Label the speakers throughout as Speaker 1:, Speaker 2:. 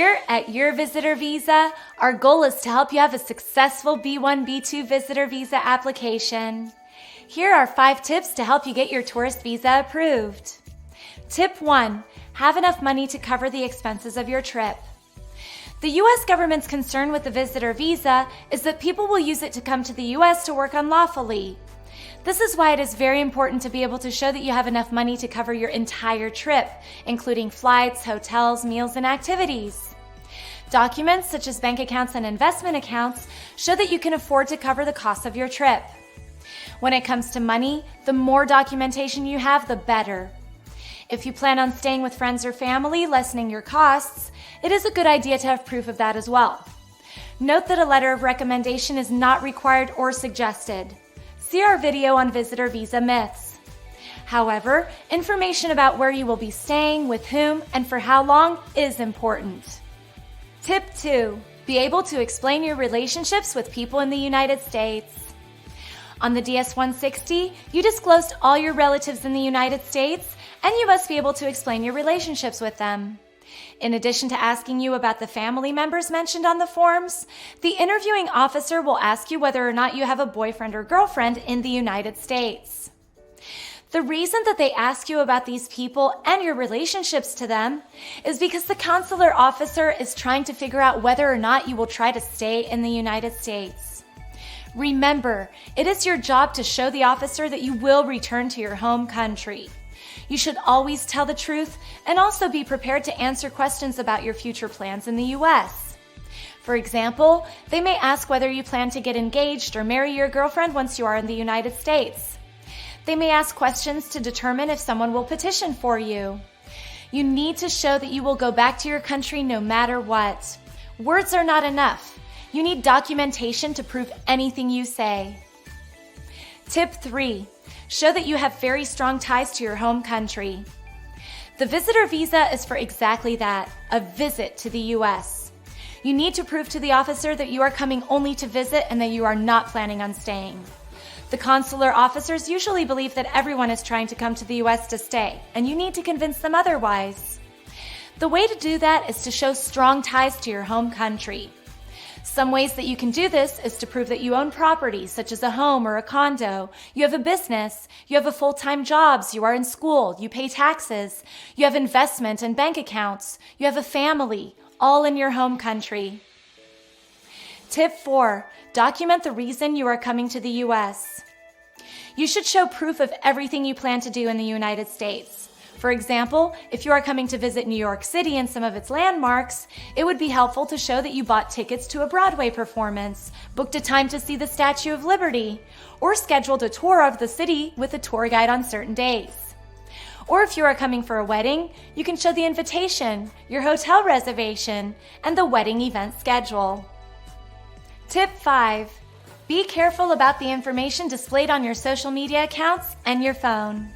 Speaker 1: Here at Your Visitor Visa, our goal is to help you have a successful B1, B2 visitor visa application. Here are 5 tips to help you get your tourist visa approved. Tip 1. Have enough money to cover the expenses of your trip. The U.S. government's concern with the visitor visa is that people will use it to come to the U.S. to work unlawfully. This is why it is very important to be able to show that you have enough money to cover your entire trip, including flights, hotels, meals, and activities. Documents such as bank accounts and investment accounts show that you can afford to cover the costs of your trip. When it comes to money, the more documentation you have, the better. If you plan on staying with friends or family, lessening your costs, it is a good idea to have proof of that as well. Note that a letter of recommendation is not required or suggested. See our video on visitor visa myths. However, information about where you will be staying, with whom, and for how long is important. Tip 2. Be able to explain your relationships with people in the United States. On the DS-160, you disclosed all your relatives in the United States, and you must be able to explain your relationships with them. In addition to asking you about the family members mentioned on the forms, the interviewing officer will ask you whether or not you have a boyfriend or girlfriend in the United States. The reason that they ask you about these people and your relationships to them is because the consular officer is trying to figure out whether or not you will try to stay in the United States. Remember, it is your job to show the officer that you will return to your home country. You should always tell the truth and also be prepared to answer questions about your future plans in the U.S. For example, they may ask whether you plan to get engaged or marry your girlfriend once you are in the United States. They may ask questions to determine if someone will petition for you. You need to show that you will go back to your country no matter what. Words are not enough. You need documentation to prove anything you say. Tip 3. Show that you have very strong ties to your home country. The visitor visa is for exactly that, a visit to the U.S. You need to prove to the officer that you are coming only to visit and that you are not planning on staying. The consular officers usually believe that everyone is trying to come to the U.S. to stay, and you need to convince them otherwise. The way to do that is to show strong ties to your home country. Some ways that you can do this is to prove that you own property, such as a home or a condo, you have a business, you have a full-time job, you are in school, you pay taxes, you have investment and bank accounts, you have a family, all in your home country. Tip 4. Document the reason you are coming to the U.S. You should show proof of everything you plan to do in the United States. For example, if you are coming to visit New York City and some of its landmarks, it would be helpful to show that you bought tickets to a Broadway performance, booked a time to see the Statue of Liberty, or scheduled a tour of the city with a tour guide on certain days. Or if you are coming for a wedding, you can show the invitation, your hotel reservation, and the wedding event schedule. Tip 5. Be careful about the information displayed on your social media accounts and your phone.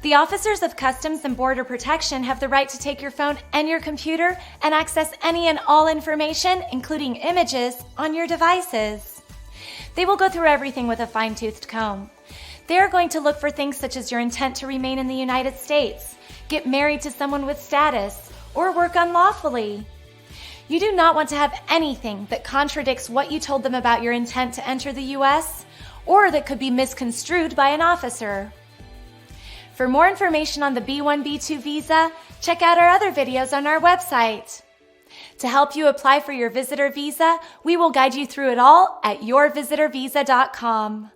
Speaker 1: The officers of Customs and Border Protection have the right to take your phone and your computer and access any and all information, including images, on your devices. They will go through everything with a fine-toothed comb. They are going to look for things such as your intent to remain in the United States, get married to someone with status, or work unlawfully. You do not want to have anything that contradicts what you told them about your intent to enter the U.S., or that could be misconstrued by an officer. For more information on the B1, B2 visa, check out our other videos on our website. To help you apply for your visitor visa, we will guide you through it all at yourvisitorvisa.com.